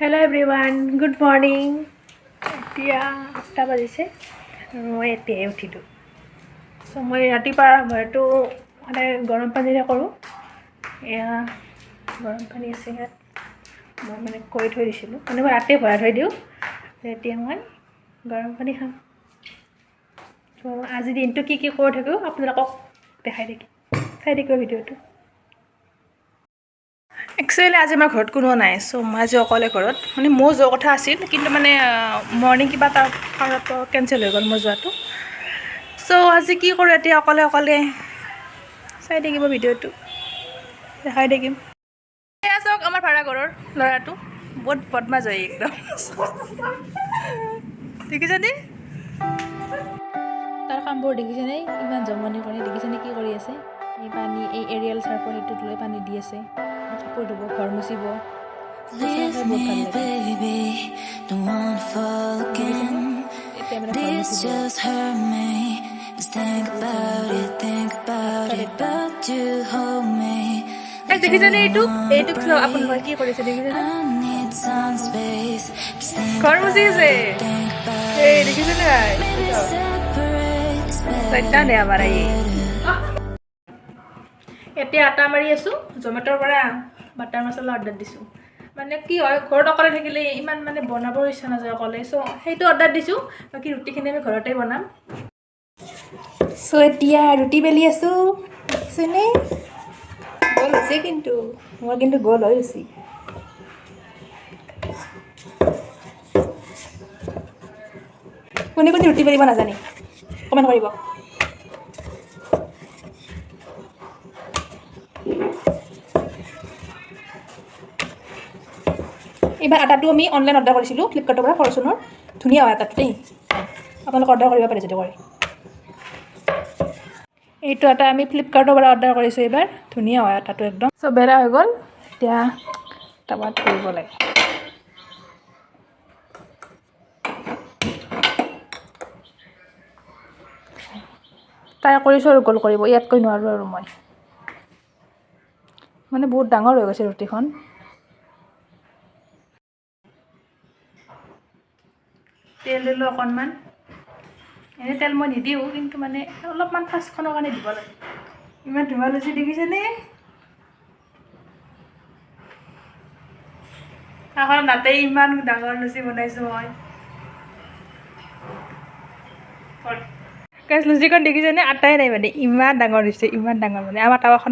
Hello everyone, good morning. এতিয়া 8টা বাজিছে আৰু মই এতিয়াই উঠিলোঁ। চ' মই ৰাতিপুৱা আৰম্ভটো মানে গৰম পানীৰে কৰোঁ। এয়া গৰম পানী আছে ইয়াত। মই মানে কৰি থৈ দিছিলোঁ। মানে মই ৰাতিয়ে ভৰাই থৈ দিওঁ। এতিয়া মই গৰম পানী খাম। চ' আজি দিনটো কি কৰি থাকোঁ আপোনালোকক দেখাই থাকিম। চাই থাকিব ভিডিঅ'টো। একচুৱেলি আজি আমাৰ ঘৰত কোনো নাই, চ' মই আজি অকলে ঘৰত। মানে মোৰ যোৱা কথা আছিল, কিন্তু মানে মৰ্ণিং কিবা এটা কাৰণত কেঞ্চেল হৈ গ'ল মোৰ যোৱাটো। চ' আজি কি কৰোঁ এতিয়া অকলে চাই থাকিব ভিডিঅ'টো, দেখাই থাকিম। এয়া চাওক আমাৰ ভাড়াঘৰৰ ল'ৰাটো বহুত বদমাছ হয় একদম। দেখিছেনে তাৰ কামবোৰ দেখিছেনে? ইমান জমনি কৰে, দেখিছেনে কি কৰি আছে? এই পানী এই এৰিয়েল চাৰ্ফৰ সেইটোত লৈ পানী দি আছে। কাপোৰ ধুব, ঘৰ মুচিব। চাই বহুত ভাল লাগে। এতিয়া মানে ঘৰ মুচিব। দেখিছেনে এইটোক আপোনালোকে কি কৰিছে দেখিছেনে? ঘৰ মুচি আছে। এই দেখিছেনে নাই? সত্যানে আমাৰ এই এতিয়া আটা মাৰি আছোঁ। জমেট'ৰ পৰা বাটাৰ মছলা অৰ্ডাৰ দিছোঁ। মানে কি হয়, ঘৰত অকলে থাকিলে ইমান মানে বনাবৰ ইচ্ছা নাযায় অকলে। চ' সেইটো অৰ্ডাৰ দিছোঁ। বাকী ৰুটিখিনি আমি ঘৰতে বনাম। চ' এতিয়া ৰুটি বেলি আছোঁ। দেখিছেনে? গোল হৈছে কিন্তু মই কিন্তু গোল হৈ গৈছি। কোনে ৰুটি বেলিব নাজানে কমেণ্ট কৰিব। এইবাৰ আটাটো আমি অনলাইন অৰ্ডাৰ কৰিছিলোঁ ফ্লিপকাৰ্টৰ পৰা, ফৰচুনৰ। ধুনীয়া হয় আটাটো দেই, আপোনালোকে অৰ্ডাৰ কৰিব পাৰে যদি কৰে। এইটো আটা আমি ফ্লিপকাৰ্টৰ পৰা অৰ্ডাৰ কৰিছোঁ এইবাৰ। ধুনীয়া হয় আটাটো একদম। চব বেৰা হৈ গ'ল, এতিয়া টাৱাত কৰিব লাগে। ট্ৰাই কৰিছোঁ আৰু গোল কৰিব, ইয়াতকৈ নোৱাৰোঁ আৰু মই। মানে বহুত ডাঙৰ হৈ গৈছে ৰুটিখন। তেল দিলোঁ অকণমান। এনেই তেল মই নিদিওঁ, কিন্তু মানে অলপমান ফাৰ্ষ্টখনৰ কাৰণে দিব লাগে। ইমান ধুনীয়া লুচি দেখিছেনে? এখন তাতে ইমান ডাঙৰ লুচি বনাইছোঁ মই। গাইছ লুচিখন দেখিছেনে? আটাই নাই মানে, ইমান ডাঙৰ হৈছে, ইমান ডাঙৰ মানে। আমাৰ টাৱাখন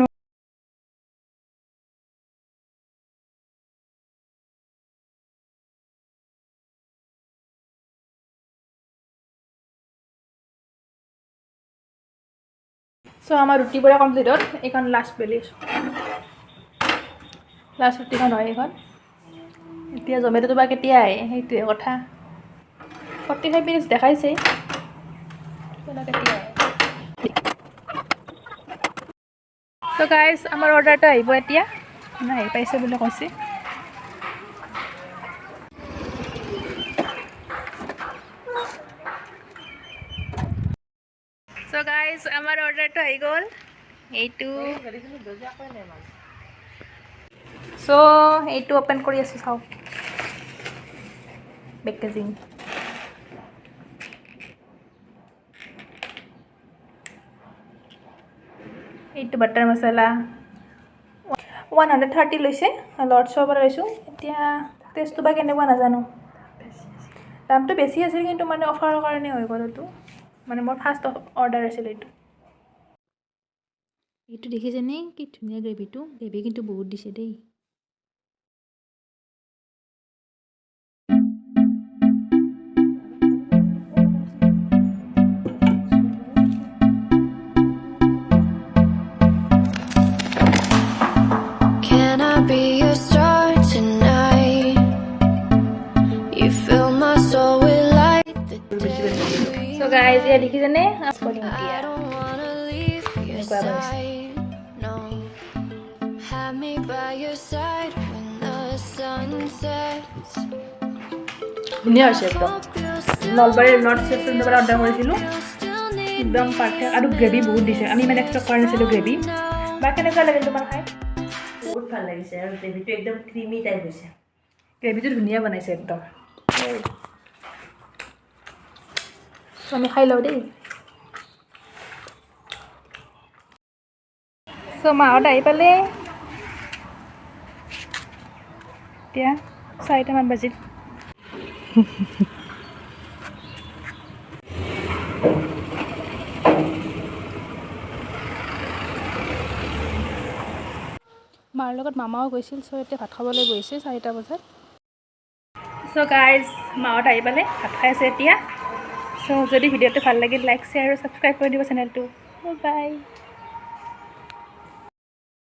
চ' আমাৰ ৰুটি পৰা কমপ্লিট হ'ল। এইখন লাষ্ট বেলি আছোঁ। লাষ্ট ৰুটিখন হয় এইখন। এতিয়া জমেট'টো বা কেতিয়া আহে সেইটোৱে কথা। 45 মিনিটছ দেখাইছে, কেতিয়া আহে। চ' গাইজ আমাৰ অৰ্ডাৰটো আহিব এতিয়া। আহি পাইছে বুলি কৈছে। চ' গাইজ আমাৰ অৰ্ডাৰটো আহি গ'ল। এইটো চ' এইটো অ'পেন কৰি আছোঁ, চাওক পেকেজিং। এইটো বাটাৰ মছলা 130 লৈছে, লৰ্ডছৰ পৰা লৈছোঁ। এতিয়া টেষ্টটো বা কেনেকুৱা নাজানো। দামটো বেছি আছিল, কিন্তু মানে অফাৰৰ কাৰণে হৈ গ'ল এইটো। মানে মোৰ ফাৰ্ষ্ট অৰ্ডাৰ আছিল এইটো। এইটো দেখিছেনে কি ধুনীয়া গ্ৰেভিটো? গ্ৰেভি কিন্তু বহুত দিছে দেই। Can I be your star tonight? You fill my soul with light the day we So guys, এয়া দেখিছেনে? I don't wanna leave your side, no. Have me by your side when the sun sets. ধুনীয়া হৈছে একদম। নলবাৰীৰ north ষ্টেচনৰ পৰা order কৰিছিলোঁ। একদম পাৰফেক্ট, আৰু গ্ৰেভি বহুত দিছে। আমি মানে এক্সপেক্ট কৰা নাছিলোঁ গ্ৰেভি। বা কেনেকুৱা লাগিল তোমাৰ খাই? বহুত ভাল লাগিছে, আৰু গ্ৰেভিটো একদম ক্ৰিমি টাইপ হৈছে। গ্ৰেভিটো ধুনীয়া বনাইছে একদম আমি খাই লওঁ দেই মাহঁত আহি পালে এতিয়া 4টামান বাজিল মাৰ লগত মামাও গৈছিল এতিয়া ভাত খাবলৈ বহিছে 4টা বজাত গাইজ মাহঁত আহি পালে ভাত খাই আছে এতিয়া যদি ভিডিঅ'টো ভাল লাগিল লাইক শ্বেয়াৰ আৰু ছাবস্ক্ৰাইব কৰি দিব চেনেলটো বাই